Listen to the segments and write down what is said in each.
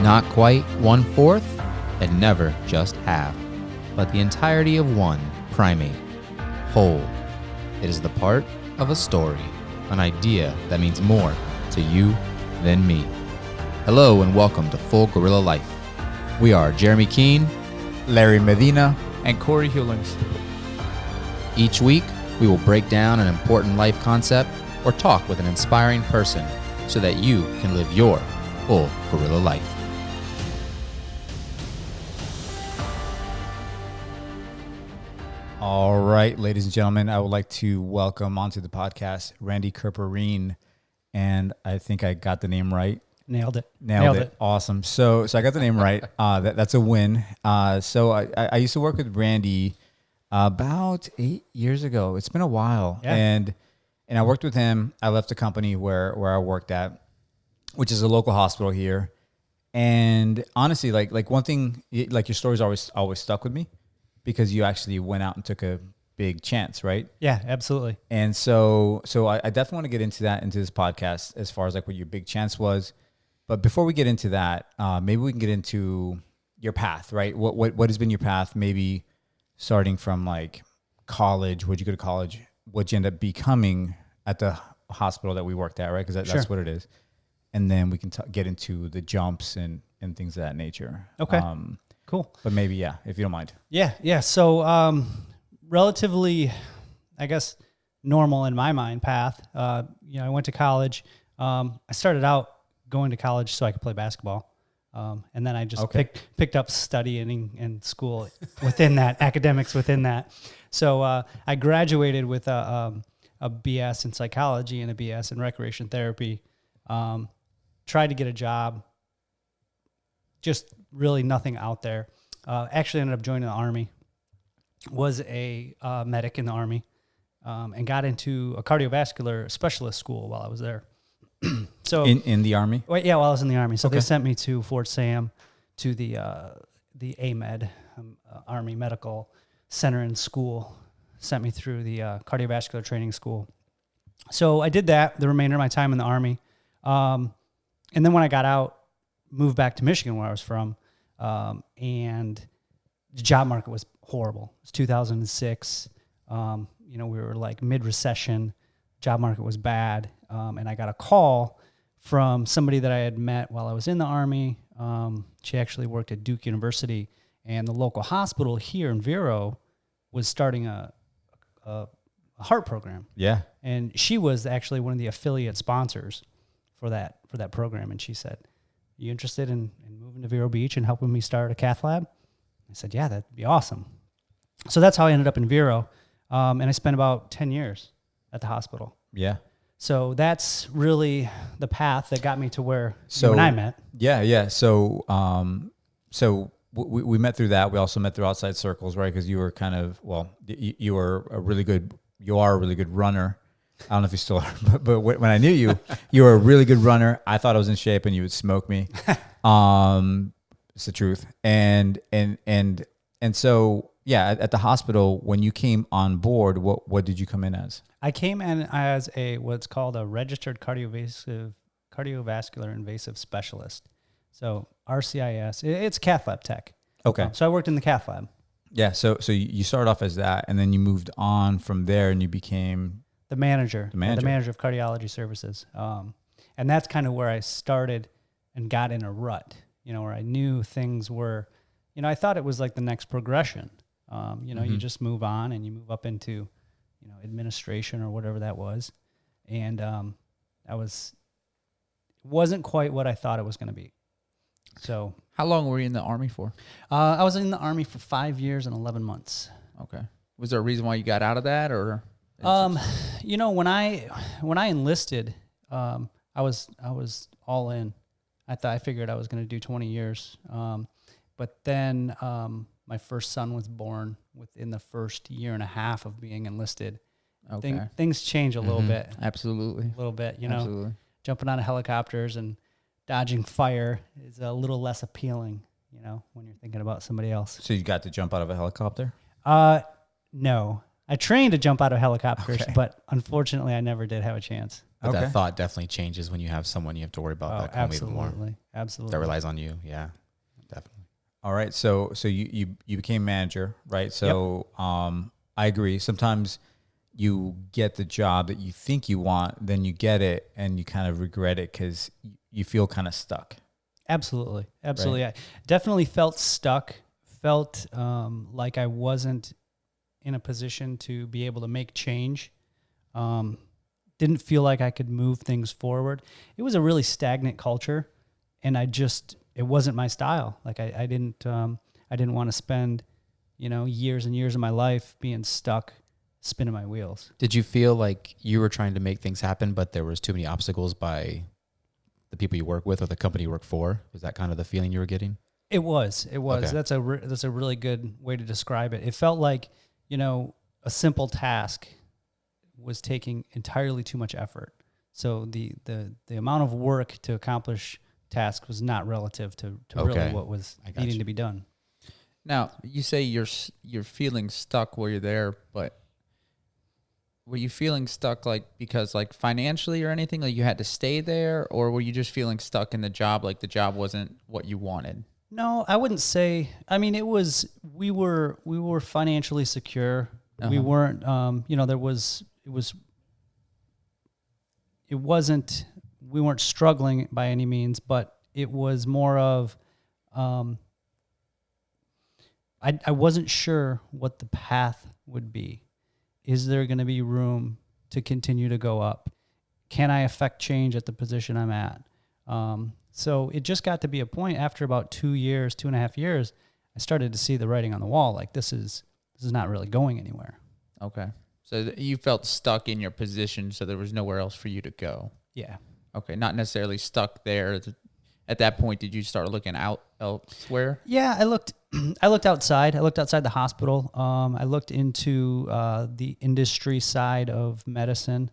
Not quite 1/4, and never just half, but the entirety of one primate, whole. It is the part of a story, an idea that means more to you than me. Hello and welcome to Full Gorilla Life. We are Jeremy Keene, Larry Medina, and Corey Hewlings. Each week, we will break down an important life concept or talk with an inspiring person so that you can live your full gorilla life. All right, ladies and gentlemen, I would like to welcome onto the podcast Randy Kerperien, and I think I got the name right. Nailed it. Nailed it. Awesome. So I got the name right. That's a win. So I used to work with Randy about 8 years ago. It's been a while. Yeah. And I worked with him. I left the company where I worked at, which is a local hospital here. And honestly, like one thing, like your story's always stuck with me because you actually went out and took a big chance, right? Yeah, absolutely. And so I definitely want to get into this podcast as far as like what your big chance was. But before we get into that, maybe we can get into your path, right? What has been your path? Maybe starting from like college. Where'd you go to college? What'd you end up becoming at the hospital that we worked at, right? Because that's what it is. And then we can get into the jumps and things of that nature. Okay, cool. But maybe, if you don't mind. Yeah. So relatively, I guess, normal in my mind path. I went to college. I started out going to college so I could play basketball. And then I just picked up studying and school within that, academics within that. So I graduated with a BS in psychology and a BS in recreation therapy. Tried to get a job, just really nothing out there. Actually ended up joining the Army, was a medic in the Army, and got into a cardiovascular specialist school while I was there. So in the Army? Well, yeah, while I was in the Army. So they sent me to Fort Sam to the AMED, Army Medical Center and School. Sent me through the cardiovascular training school. So I did that the remainder of my time in the Army. And then when I got out, moved back to Michigan where I was from, and the job market was horrible. It was 2006. We were like mid-recession. Job market was bad. And I got a call from somebody that I had met while I was in the Army. She actually worked at Duke University, and the local hospital here in Vero was starting a heart program. Yeah. And she was actually one of the affiliate sponsors for that program. And she said, "You interested in moving to Vero Beach and helping me start a cath lab?" I said, "Yeah, that'd be awesome." So that's how I ended up in Vero. And I spent about 10 years at the hospital. Yeah. So that's really the path that got me to where you and I met. Yeah. So we met through that. We also met through outside circles, right? Because you were kind of, you are a really good runner. I don't know if you still are, but when I knew you, you were a really good runner. I thought I was in shape and you would smoke me. It's the truth. And so, at the hospital, when you came on board, what did you come in as? I came in as what's called a registered cardiovascular invasive specialist. So RCIS, it's cath lab tech. Okay. So I worked in the cath lab. Yeah. So you started off as that, and then you moved on from there, and you became the manager of cardiology services. And that's kind of where I started and got in a rut, where I knew things were, I thought it was like the next progression. You just move on and you move up into, administration or whatever that was. And wasn't quite what I thought it was going to be. So how long were you in the Army for? I was in the Army for 5 years and 11 months. Okay. Was there a reason why you got out of that, or? When I enlisted, I was all in. I figured I was going to do 20 years. But then my first son was born within the first year and a half of being enlisted. Okay. Things change a little bit. Absolutely. A little bit, Absolutely. Jumping out of helicopters and dodging fire is a little less appealing, when you're thinking about somebody else. So you got to jump out of a helicopter? No. I trained to jump out of helicopters, Okay. but unfortunately, I never did have a chance. But Okay. that thought definitely changes when you have someone you have to worry about back home even more. Absolutely. That relies on you. Yeah, definitely. All right. So you became manager, right? So I agree. Sometimes you get the job that you think you want, then you get it and you kind of regret it because you feel kind of stuck. Absolutely. I definitely felt stuck, felt like I wasn't in a position to be able to make change. Didn't feel like I could move things forward. It was a really stagnant culture, and it wasn't my style. Like I didn't want to spend, years and years of my life being stuck, spinning my wheels. Did you feel like you were trying to make things happen, but there was too many obstacles by the people you work with or the company you work for? Was that kind of the feeling you were getting? It was. Okay. That's a really good way to describe it. It felt like, a simple task was taking entirely too much effort. So the amount of work to accomplish task was not relative to really what was needing to be done. Now, you say you're feeling stuck where you're there, but were you feeling stuck because financially or anything, like you had to stay there, or were you just feeling stuck in the job, like the job wasn't what you wanted? No, I wouldn't say. I mean, we were financially secure. We weren't, we weren't struggling by any means, but it was more of, I wasn't sure what the path would be. Is there going to be room to continue to go up? Can I affect change at the position I'm at? So it just got to be a point after about 2.5 years, I started to see the writing on the wall. Like this is not really going anywhere. Okay. So you felt stuck in your position, so there was nowhere else for you to go. Yeah. Okay. Not necessarily stuck there. At that point, did you start looking out elsewhere? Yeah, I looked outside. I looked outside the hospital. I looked into the industry side of medicine.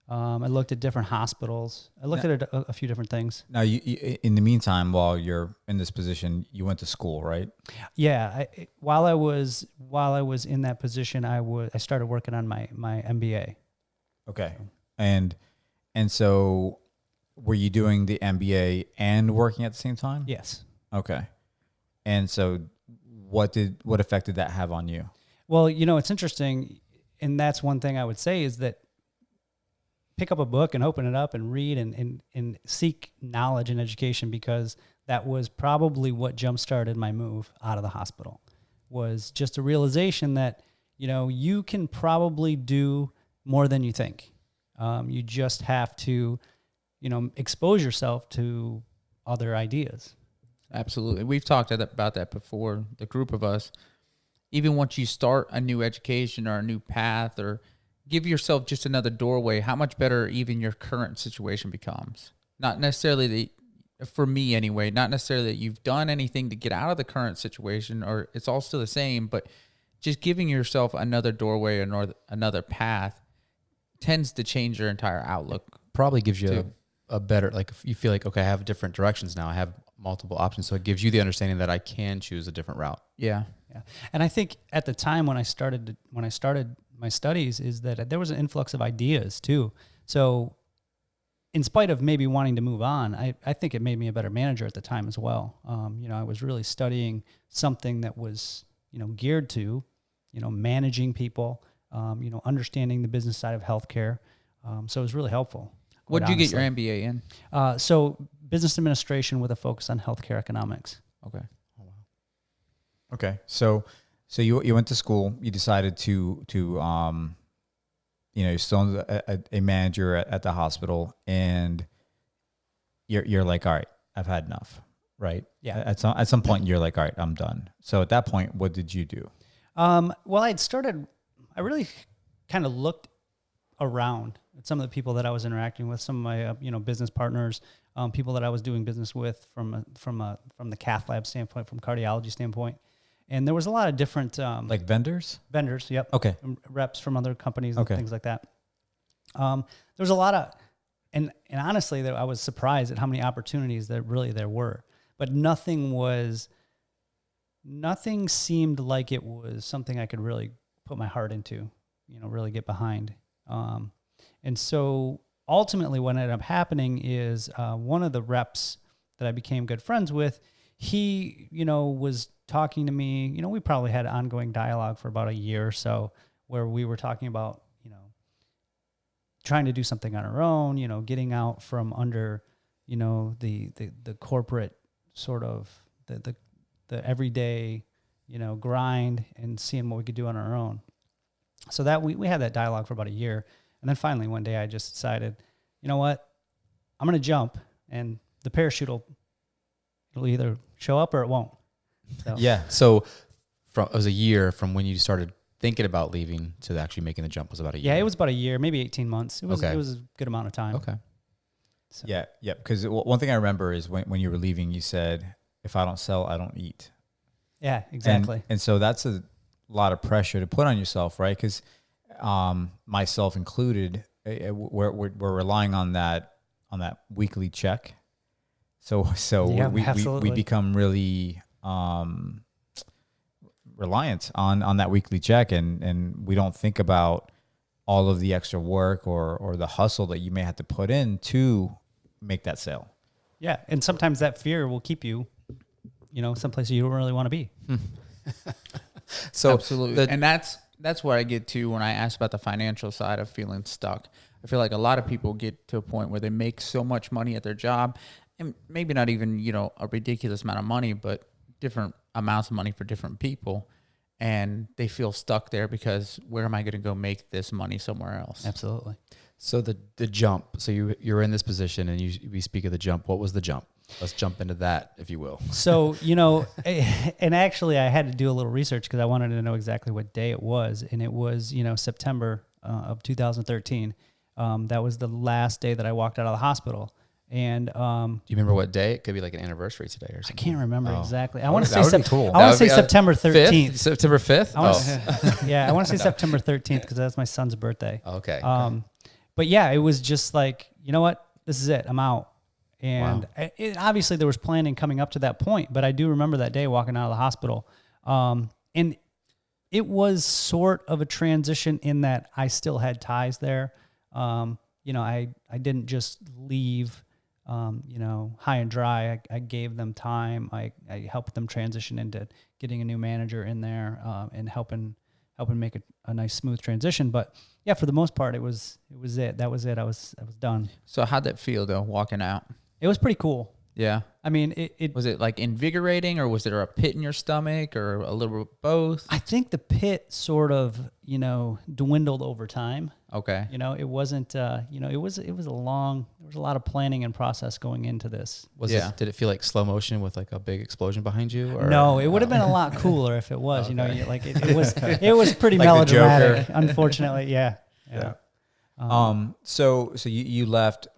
I looked at different hospitals. I looked at a few different things. Now, you, in the meantime, while you're in this position, you went to school, right? Yeah. While I was in that position, I started working on my MBA. Okay. And so were you doing the MBA and working at the same time? Yes. Okay. And so what effect did that have on you? Well, it's interesting, and that's one thing I would say is that pick up a book and open it up and read and seek knowledge and education, because that was probably what jump-started my move out of the hospital, was just a realization that, you can probably do more than you think. You just have to, expose yourself to other ideas. Absolutely. We've talked about that before, the group of us. Even once you start a new education or a new path, or give yourself just another doorway, how much better even your current situation becomes. Not necessarily for me anyway, not necessarily that you've done anything to get out of the current situation, or it's all still the same, but just giving yourself another doorway or another path tends to change your entire outlook. Probably gives you a better, like, you feel like, okay, I have different directions now. I have multiple options. So it gives you the understanding that I can choose a different route. Yeah. Yeah. And I think at the time when I started my studies, is that there was an influx of ideas too. So in spite of maybe wanting to move on, I think it made me a better manager at the time as well. I was really studying something that was, geared to, managing people, understanding the business side of healthcare. So it was really helpful. What did you get your MBA in? So business administration with a focus on healthcare economics. Okay. Okay. So you went to school, you decided to you're still a manager at the hospital, and you're like, all right, I've had enough, right? Yeah. At some point you're like, all right, I'm done. So at that point, what did you do? Well, I really kind of looked around at some of the people that I was interacting with, some of my, business partners, people that I was doing business with from the cath lab standpoint, from cardiology standpoint. And there was a lot of different, Like vendors? vendors. Yep. Okay. Reps from other companies and Okay. things like that. There was a lot of, and honestly, I was surprised at how many opportunities there were, but nothing seemed like it was something I could really put my heart into. really get behind. And so ultimately what ended up happening is one of the reps that I became good friends with, he, was talking to me. We probably had ongoing dialogue for about a year or so where we were talking about, trying to do something on our own, getting out from under, the corporate sort of the everyday, grind and seeing what we could do on our own. So that we had that dialogue for about a year. And then finally one day I just decided, you know what, I'm going to jump and the parachute it'll either show up or it won't. So. Yeah. So it was a year from when you started thinking about leaving to actually making the jump was about a year. Yeah, it was about a year, maybe 18 months. It was Okay. It was a good amount of time. Okay. So. Yeah. Because one thing I remember is when you were leaving, you said, if I don't sell, I don't eat. Yeah, exactly. And so that's a lot of pressure to put on yourself, right? Because myself included, we're relying on that weekly check. So Yeah, we become really reliant on that weekly check, and we don't think about all of the extra work or the hustle that you may have to put in to make that sale. Yeah, and sometimes that fear will keep you, someplace you don't really want to be. So absolutely, and that's where I get to when I ask about the financial side of feeling stuck. I feel like a lot of people get to a point where they make so much money at their job, and maybe not even a ridiculous amount of money, but different amounts of money for different people, and they feel stuck there because where am I going to go make this money somewhere else? Absolutely. So the jump. So you're in this position, and we speak of the jump. What was the jump? Let's jump into that, if you will. So, and actually I had to do a little research because I wanted to know exactly what day it was. And it was, September of 2013. That was the last day that I walked out of the hospital. And do you remember what day? It could be like an anniversary today or something. I can't remember exactly. I That want to say would be cool. I want to say That would be, September 13th. September 5th? Yeah, I want to say September 13th because that's my son's birthday. Okay. But yeah, it was just like, you know what? This is it. I'm out. And obviously there was planning coming up to that point, but I do remember that day walking out of the hospital. And it was sort of a transition in that I still had ties there. I didn't just leave, high and dry. I gave them time. I helped them transition into getting a new manager in there, and helping make a nice smooth transition. But yeah, for the most part, it was it. That was it. I was done. So how'd that feel though, walking out? It was pretty cool. Yeah. I mean, it Was it like invigorating, or was there a pit in your stomach, or a little bit of both? I think the pit sort of, dwindled over time. Okay. It wasn't, it was a long, there was a lot of planning and process going into this. Did it feel like slow motion with like a big explosion behind you? Or? No, it would have been a lot cooler if it was, Okay. It was pretty Like the melodramatic, Joker. unfortunately. Yeah. So you left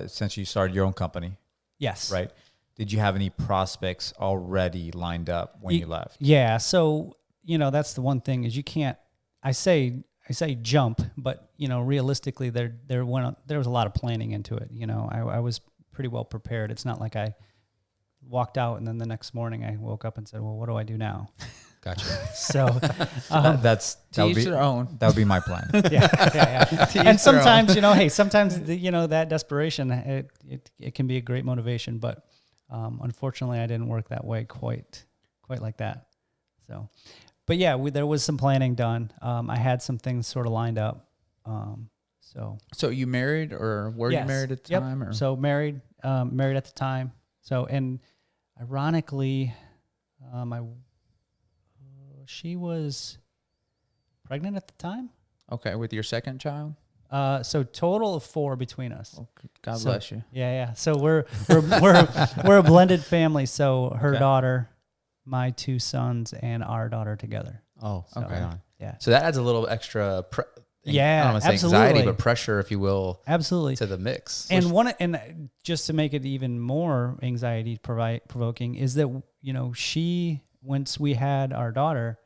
since you started your own company, Yes. right? Did you have any prospects already lined up when you left? Yeah. So, that's the one thing is you can't, I say jump, but realistically there was a lot of planning into it. I was pretty well prepared. It's not like I walked out and then the next morning I woke up and said, well, what do I do now? Gotcha. So that would each be their own. That would be my plan. yeah. To each And their own. sometimes, sometimes that desperation, it can be a great motivation, but unfortunately I didn't work that way quite like that. So, but yeah, there was some planning done. I had some things sort of lined up. So you married, or were you Yes. married at the Yep. time? Or? So married at the time. So, and ironically, she was pregnant at the time. Okay, with your second child? So total of 4 between us. Oh, God So- bless you. Yeah. So we're a blended family. So her Okay. daughter, my 2 sons, and our daughter together. Oh, So, okay. Yeah. So that adds a little extra, Yeah, I don't want to say anxiety, absolutely. but pressure, if you will, Absolutely. to the mix. And just to make it even more anxiety provoking is that, she, once we had our daughter,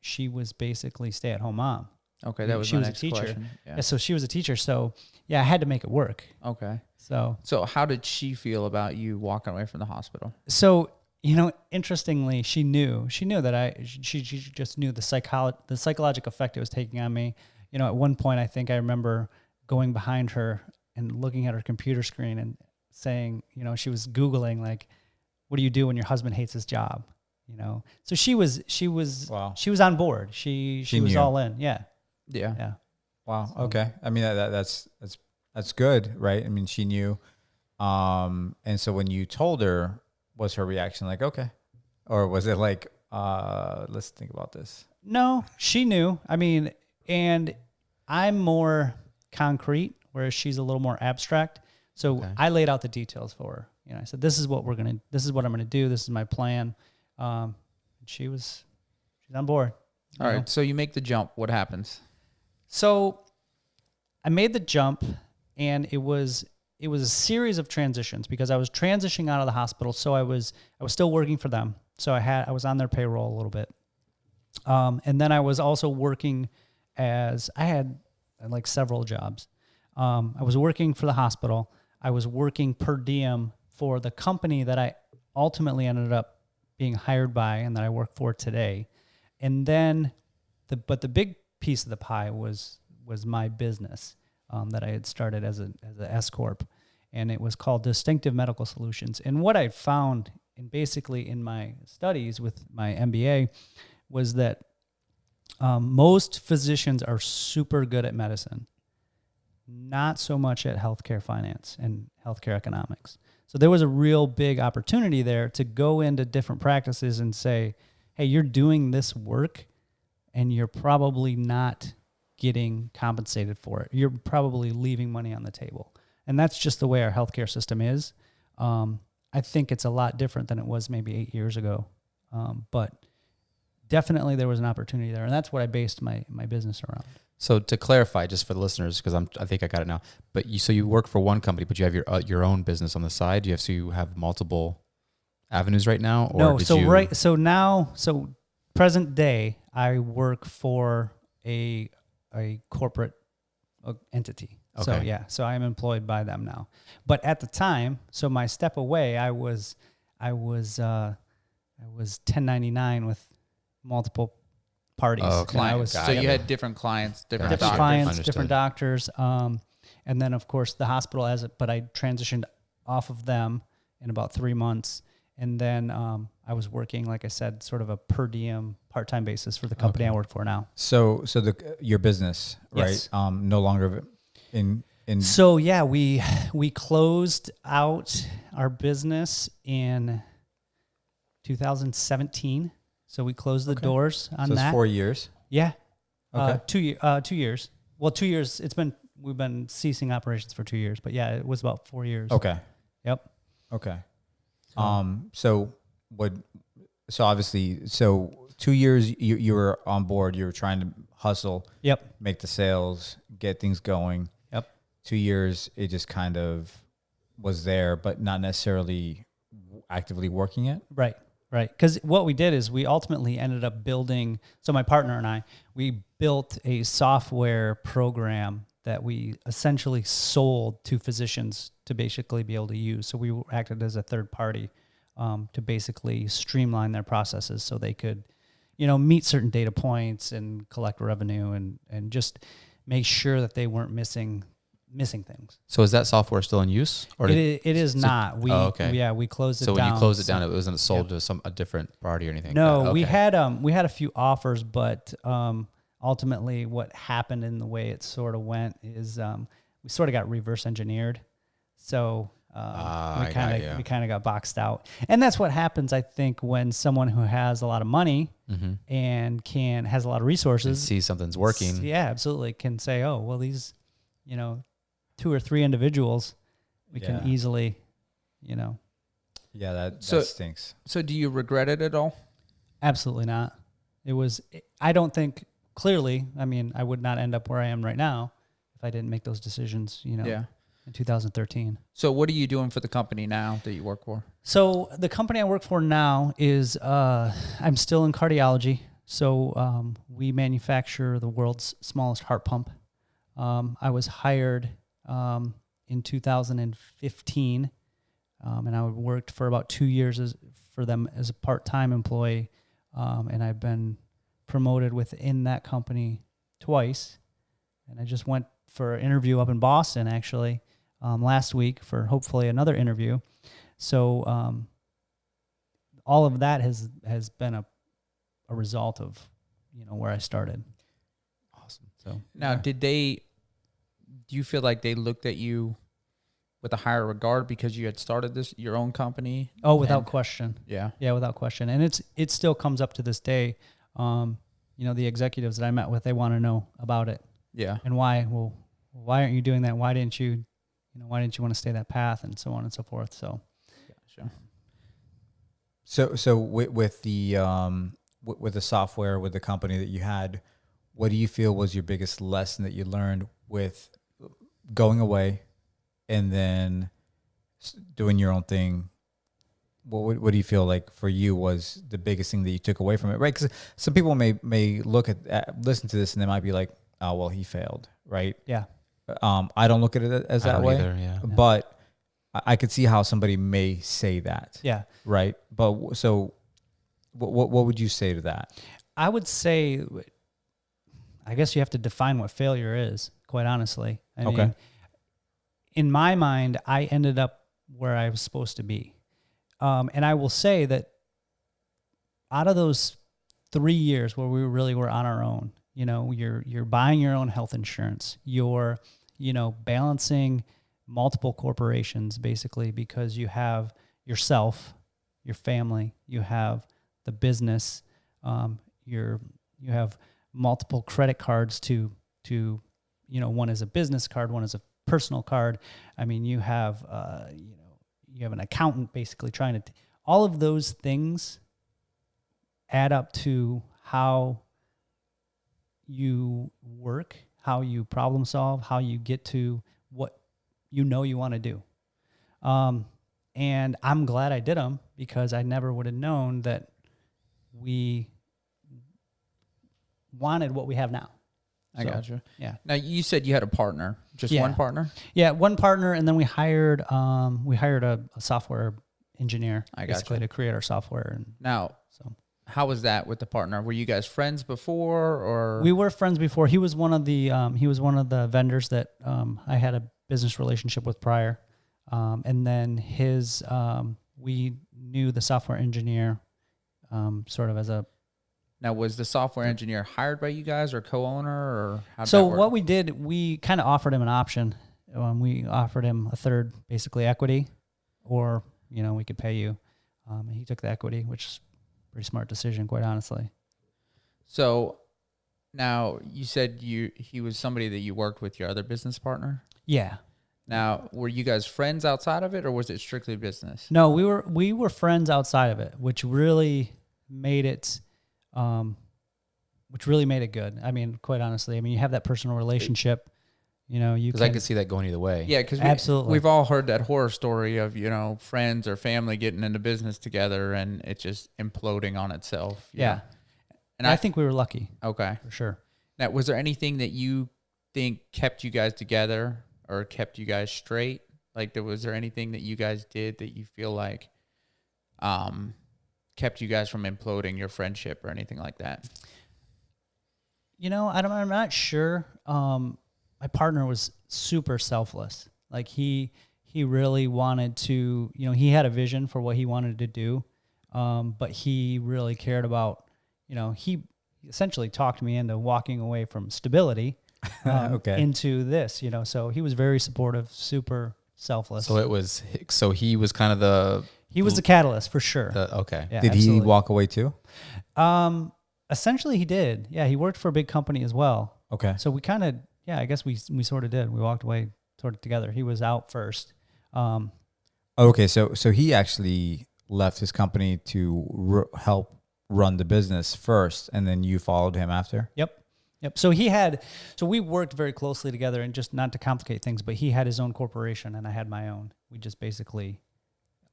she was basically stay-at-home mom. Okay, that was She my was a next teacher. question. Yeah. Yeah, so she was a teacher. So yeah, I had to make it work. Okay. So So how did she feel about you walking away from the hospital? So, interestingly, she knew that she just knew the psychological effect it was taking on me. At one point, I think I remember going behind her and looking at her computer screen and saying, she was Googling, like, what do you do when your husband hates his job? So she was Wow. she was on board. She was knew. all in. Yeah. Yeah. Yeah. Wow. Okay. I mean, that's good, right? I mean, she knew. And so when you told her, was her reaction like, okay? Or was it like, let's think about this? No, she knew. I mean, and I'm more concrete, whereas she's a little more abstract. So Okay. I laid out the details for her. I said, this is what I'm going to do. This is my plan. She's on board. All right. So you make the jump. What happens? So I made the jump, and it was a series of transitions because I was transitioning out of the hospital. So I was still working for them. So I was on their payroll a little bit. And then I was also working I had like several jobs. I was working for the hospital. I was working per diem for the company that I ultimately ended up being hired by and that I work for today. And then the big piece of the pie was my business that I had started as an S Corp, and it was called Distinctive Medical Solutions. And what I found in my studies with my MBA was that most physicians are super good at medicine, not so much at healthcare finance and healthcare economics. So there was a real big opportunity there to go into different practices and say, hey, you're doing this work and you're probably not getting compensated for it. You're probably leaving money on the table. And that's just the way our healthcare system is. I think it's a lot different than it was maybe 8 years ago. But definitely there was an opportunity there. And that's what I based my business around. So to clarify, just for the listeners, because I think I got it now. But you work for one company, but you have your own business on the side. So you have multiple avenues right now, or no? So present day, I work for a corporate entity. Okay. So I'm employed by them now. But at the time, so my step away, I was 1099 with multiple parties. Oh, clients. So you had different clients, different Different doctors. clients, Understood. different doctors, and then of course the hospital but I transitioned off of them in about 3 months, and then I was working, like I said, sort of a per diem part-time basis for the company I work for now. So your business, right? Yes. No longer in. So yeah, we closed out our business in 2017. So we closed the doors on So it's that. 4 years. Yeah. Okay. 2 years. Well, 2 years. We've been ceasing operations for 2 years, but yeah, it was about 4 years. Okay. Yep. Okay. So obviously, 2 years you were on board. You were trying to hustle. Yep. Make the sales, get things going. Yep. 2 years, it just kind of was there, but not necessarily actively working it. Right. Because what we did is we ultimately ended up building, so my partner and I, we built a software program that we essentially sold to physicians to basically be able to use. So we acted as a third party to basically streamline their processes so they could, meet certain data points and collect revenue and just make sure that they weren't missing things. So is that software still in use? Or It is not. We closed it down. So when you closed it down, it wasn't sold to a different party or anything? No, Okay. we had a few offers, but ultimately what happened in the way it sort of went is we sort of got reverse engineered. So we kind of got boxed out. And that's what happens, I think, when someone who has a lot of money and has a lot of resources and see something's working. Yeah, absolutely. Can say, oh, well, these, 2 or 3 individuals, we can easily, Yeah, that stinks. So do you regret it at all? Absolutely not. I don't think, clearly, I mean, I would not end up where I am right now if I didn't make those decisions, in 2013. So what are you doing for the company now that you work for? So the company I work for now is, I'm still in cardiology. So we manufacture the world's smallest heart pump. I was hired in 2015 and I worked for about 2 years for them as a part-time employee, and I've been promoted within that company twice. And I just went for an interview up in Boston, actually, last week for hopefully another interview. So all of that has been a result of, where I started. Awesome. So Now, do you feel like they looked at you with a higher regard because you had started your own company? Oh, without question. Yeah. Yeah, without question. And it still comes up to this day. The executives that I met with, they want to know about it. Yeah. And why? Well, why aren't you doing that? Why didn't you want to stay that path, and so on and so forth. So, Gotcha. So with the with the software, with the company that you had, what do you feel was your biggest lesson that you learned with going away and then doing your own thing? What do you feel like for you was the biggest thing that you took away from it? Right? Because some people may look listen to this and they might be like, oh, well, he failed, right? yeah. I don't look at it as I that don't way, either, yeah. but I could see how somebody may say that. Yeah. Right. But so what would you say to that? I would say, I guess you have to define what failure is, quite honestly. I mean, in my mind, I ended up where I was supposed to be. And I will say that out of those 3 years where we really were on our own, you're buying your own health insurance, you're, balancing multiple corporations basically, because you have yourself, your family, you have the business, you have multiple credit cards to one is a business card, one is a personal card. I mean, you have you have an accountant basically trying to all of those things add up to how you work, how you problem solve, how you get to what you want to do. And I'm glad I did them, because I never would have known that we wanted what we have now. I gotcha. Yeah. Now, you said you had a partner, just one partner? Yeah, one partner, and then we hired a software engineer basically to create our software. And now, how was that with the partner? Were you guys friends before, or? We were friends before. He was one of the vendors that I had a business relationship with prior, and then we knew the software engineer sort of as a. Now, was the software engineer hired by you guys or co-owner, or how did so that work? what we did, we kind of offered him an option. We offered him a third, basically equity, or we could pay you. And he took the equity, which is a pretty smart decision, quite honestly. So now you said he was somebody that you worked with, your other business partner? Yeah. Now, were you guys friends outside of it, or was it strictly business? No, we were friends outside of it, which really made it. Which really made it good. I mean, quite honestly, you have that personal relationship, Because I could see that going either way. Yeah, because absolutely, we've all heard that horror story of, friends or family getting into business together and it just imploding on itself. Yeah. And I think we were lucky. Okay. For sure. Now, was there anything that you think kept you guys together or kept you guys straight? Like, was there anything that you guys did that you feel like kept you guys from imploding your friendship or anything like that? I'm not sure. My partner was super selfless. Like he really wanted to, he had a vision for what he wanted to do. But he really cared about, he essentially talked me into walking away from stability into this, so he was very supportive, super selfless. So he was kind of he was the catalyst for sure. Okay. Yeah, did absolutely. he walk away too? Essentially he did. Yeah. He worked for a big company as well. Okay. So we kind of, I guess we sort of did. We walked away sort of together. He was out first. Okay. So he actually left his company to help run the business first, and then you followed him after? Yep. So we worked very closely together, and just not to complicate things, but he had his own corporation and I had my own. We just basically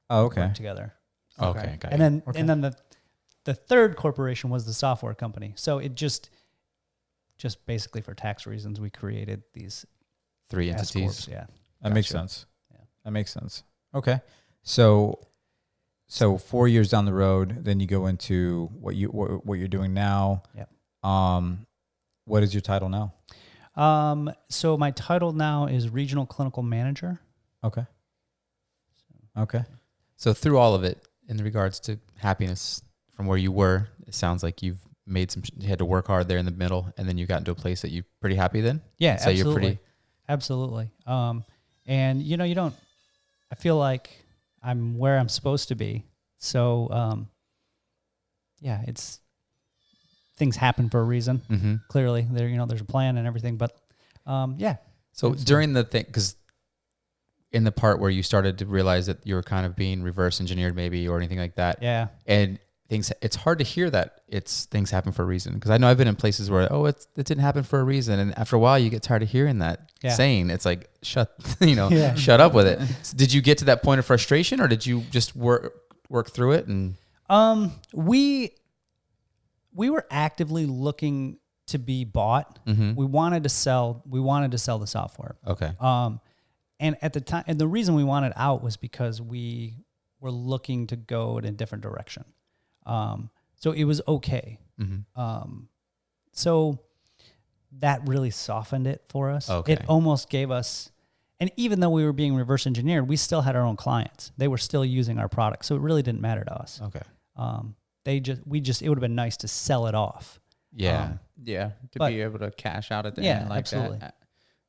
worked together. Okay. Got And it. then the third corporation was the software company. So it just basically for tax reasons, we created these 3 S entities. corps. Yeah. That makes sense. Yeah. That makes sense. Okay. So 4 years down the road, then you go into what you're doing now. Yep. What is your title now? So my title now is Regional Clinical Manager. Okay. Okay. So through all of it, in regards to happiness from where you were, it sounds like you've made you had to work hard there in the middle, and then you got into a place that you're pretty happy then? Yeah, so absolutely. You're pretty... Absolutely. And I feel like I'm where I'm supposed to be. So, things happen for a reason. Mm-hmm. Clearly there's a plan and everything, but, yeah. So absolutely. during the thing, because in the part where you started to realize that you were kind of being reverse engineered maybe or anything like that. Yeah. And it's hard to hear that things happen for a reason. Because I know I've been in places where, it didn't happen for a reason. And after a while you get tired of hearing that saying. It's like, shut up with it. So did you get to that point of frustration, or did you just work through it? And we were actively looking to be bought. Mm-hmm. We wanted to sell the software. Okay. And at the time, and the reason we wanted out was because we were looking to go in a different direction. So it was okay. Mm-hmm. So that really softened it for us. Okay. It almost gave us, and even though we were being reverse engineered, we still had our own clients. They were still using our product. So it really didn't matter to us. Okay. It would have been nice to sell it off. Yeah. To be able to cash out at the end like absolutely. that.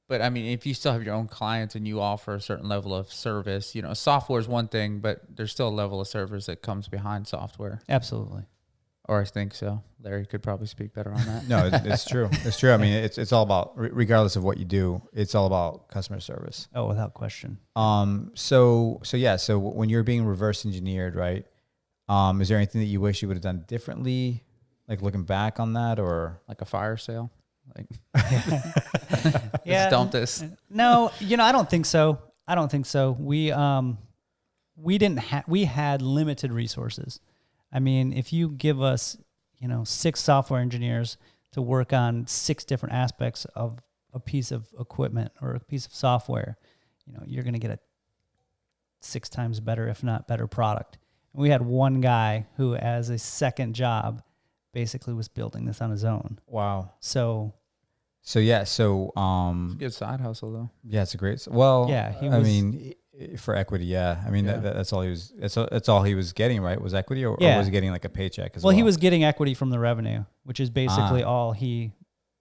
But I mean, if you still have your own clients and you offer a certain level of service, software is one thing, but there's still a level of service that comes behind software. Absolutely. Or I think so. Larry could probably speak better on that. No, it's true. It's true. I mean, it's all about, regardless of what you do, it's all about customer service. Oh, without question. So when you're being reverse engineered, right? Is there anything that you wish you would have done differently? Like looking back on that, or Like a fire sale? Like, yeah, just dump this. No, I don't think so. We had limited resources. I mean, if you give us, 6 software engineers to work on 6 different aspects of a piece of equipment or a piece of software, you're going to get a 6 times better, if not better product. And we had one guy who, as a second job, basically was building this on his own. wow. So Good side hustle though. Yeah, it's a great. Well, yeah, for equity, yeah. I mean, Yeah. that's all he was. That's all he was getting, right? Was equity, or was he getting like a paycheck as well? Well, he was getting equity from the revenue, which is basically all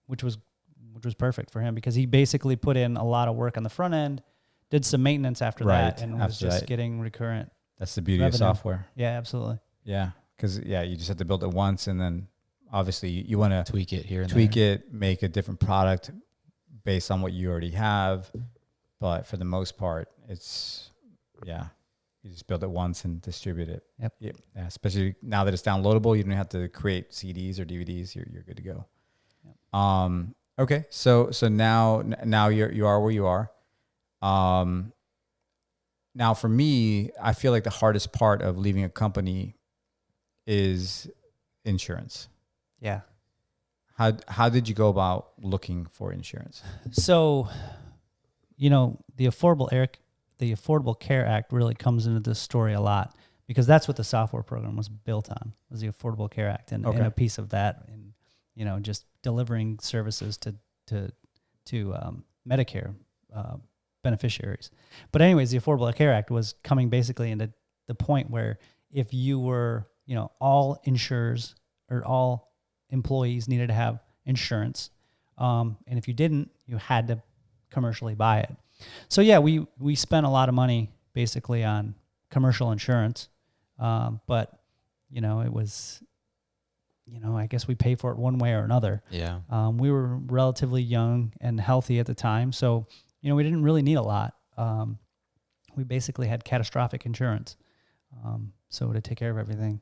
which was perfect for him, because he basically put in a lot of work on the front end, did some maintenance after that, and was just getting recurrent. That's the beauty revenue. of software. Yeah, absolutely. Yeah, because you just have to build it once, and then obviously you want to tweak it here and tweak there. it, make a different product based on what you already have. But for the most part, it's you just build it once and distribute it. Yep. Yeah, especially now that it's downloadable, you don't have to create CDs or DVDs. You're good to go. Yep. Okay, so now you are where you are. Now for me, I feel like the hardest part of leaving a company is insurance. Yeah. How did you go about looking for insurance? So, the Affordable Care Act really comes into this story a lot, because that's what the software program was built on, was the Affordable Care Act, and a piece of that, and just delivering services to Medicare beneficiaries. But anyways, the Affordable Care Act was coming basically into the point where if you were, all insurers or all employees needed to have insurance, and if you didn't, you had to commercially buy it. So yeah, we spent a lot of money basically on commercial insurance, but it was, I guess we pay for it one way or another. Yeah. We were relatively young and healthy at the time, so we didn't really need a lot. We basically had catastrophic insurance, so to take care of everything.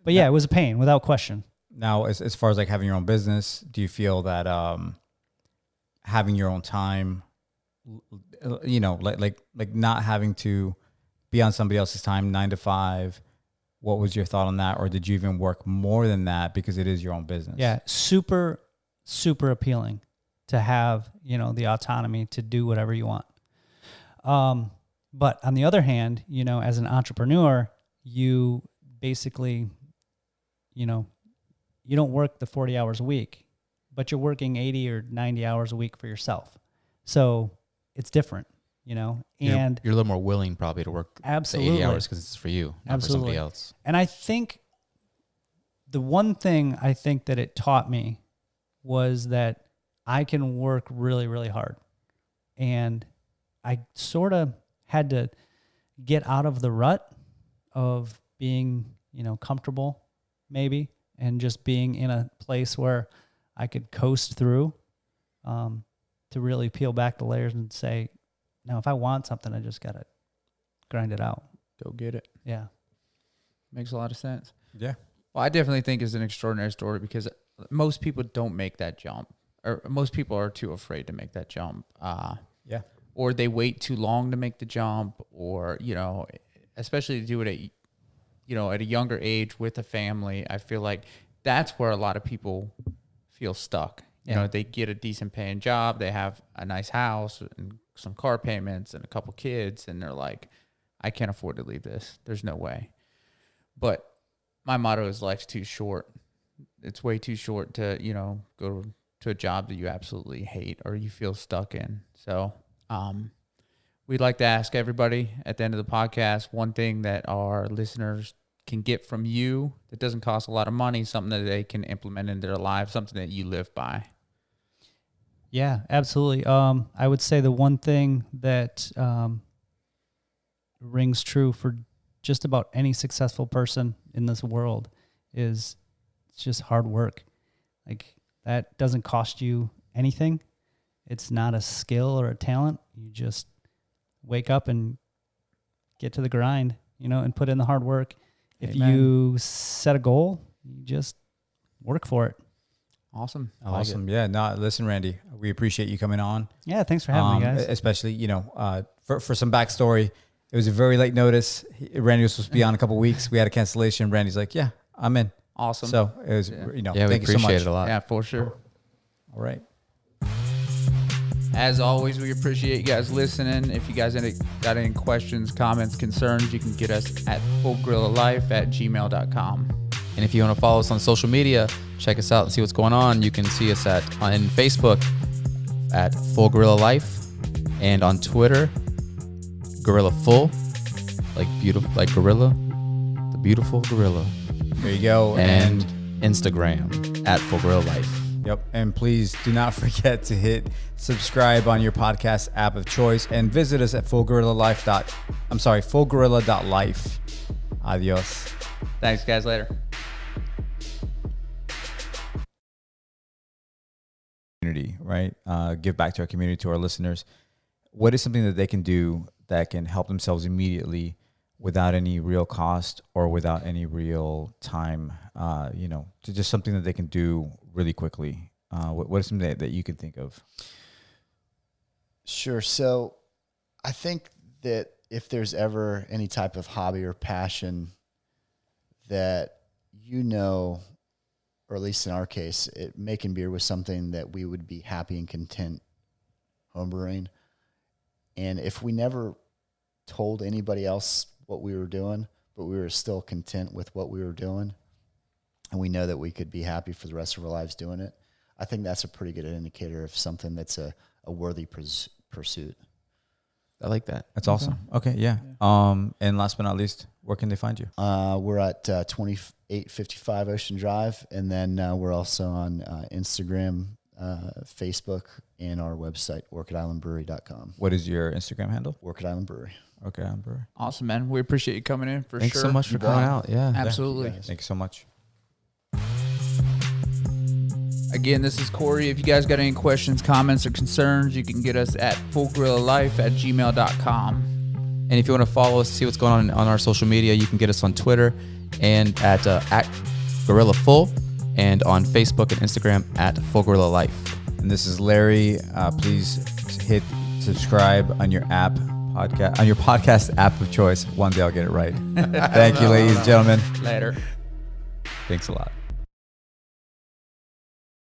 But yeah, it was a pain without question. Now, as far as like having your own business, do you feel that having your own time, like not having to be on somebody else's time, 9 to 5, what was your thought on that? Or did you even work more than that because it is your own business? Yeah, super, super appealing to have, the autonomy to do whatever you want. But on the other hand, as an entrepreneur, you basically, you don't work the 40 hours a week, but you're working 80 or 90 hours a week for yourself. So it's different, and you're a little more willing probably to work absolutely the 80 hours because it's for you, not for somebody else. And I think the one thing I think that it taught me was that I can work really, really hard. And I sort of had to get out of the rut of being, comfortable maybe, and just being in a place where I could coast through, to really peel back the layers and say, no, if I want something, I just got to grind it out. Go get it. Yeah. Makes a lot of sense. Yeah. Well, I definitely think it's an extraordinary story because most people don't make that jump, or most people are too afraid to make that jump. Yeah. Or they wait too long to make the jump, or, especially to do it at a younger age with a family. I feel like that's where a lot of people feel stuck. They get a decent paying job, they have a nice house and some car payments and a couple kids, and they're like, I can't afford to leave this. There's no way. But my motto is life's too short. It's way too short to, go to a job that you absolutely hate or you feel stuck in. So we'd like to ask everybody at the end of the podcast one thing that our listeners can get from you that doesn't cost a lot of money, something that they can implement in their lives, something that you live by. Yeah, absolutely. I would say the one thing that rings true for just about any successful person in this world is it's just hard work. Like, that doesn't cost you anything. It's not a skill or a talent. You just wake up and get to the grind, and put in the hard work. If you set a goal, you just work for it. Awesome. Awesome. Yeah. No, listen, Randy, we appreciate you coming on. Yeah. Thanks for having me, guys. Especially, for some backstory, it was a very late notice. Randy was supposed to be on a couple of weeks. We had a cancellation. Randy's like, yeah, I'm in. Awesome. So it was, we thank you so appreciate much. it a lot. Yeah, for sure. All right. As always, we appreciate you guys listening. If you guys got any questions, comments, concerns, you can get us at fullgorillalife@gmail.com. And if you want to follow us on social media, check us out and see what's going on. You can see us on Facebook at Full Gorilla Life, and on Twitter, Gorilla Full, like beautiful, like gorilla, the beautiful gorilla. There you go. And Instagram at Full Gorilla Life. Yep. And please do not forget to hit subscribe on your podcast app of choice and visit us at fullgorilla.life. Adios. Thanks, guys. Later. Community, right? Give back to our community, to our listeners. What is something that they can do that can help themselves immediately without any real cost or without any real time? To just something that they can do really quickly. What is something that you can think of? Sure. So I think that if there's ever any type of hobby or passion that, or at least in our case, making beer was something that we would be happy and content homebrewing. And if we never told anybody else what we were doing, but we were still content with what we were doing, and we know that we could be happy for the rest of our lives doing it, I think that's a pretty good indicator of something that's a worthy pursuit. I like that. That's awesome. Okay, yeah. And last but not least, where can they find you? We're at 2855 Ocean Drive, and then we're also on Instagram, Facebook, and our website, orchidislandbrewery.com. What is your Instagram handle? Orchid Island Brewery. Okay, I'm Brewery. Awesome, man. We appreciate you coming in for Thanks sure. so much for coming out. Yeah. Absolutely. Thank you so much. Again, this is Corey. If you guys got any questions, comments, or concerns, you can get us at fullgorillalife@gmail.com. And if you want to follow us, see what's going on our social media, you can get us on Twitter and at Gorilla Full, and on Facebook and Instagram at Full Gorilla Life. And this is Larry. Please hit subscribe on your podcast app of choice. One day I'll get it right. Thank you, ladies and gentlemen. Later. Thanks a lot.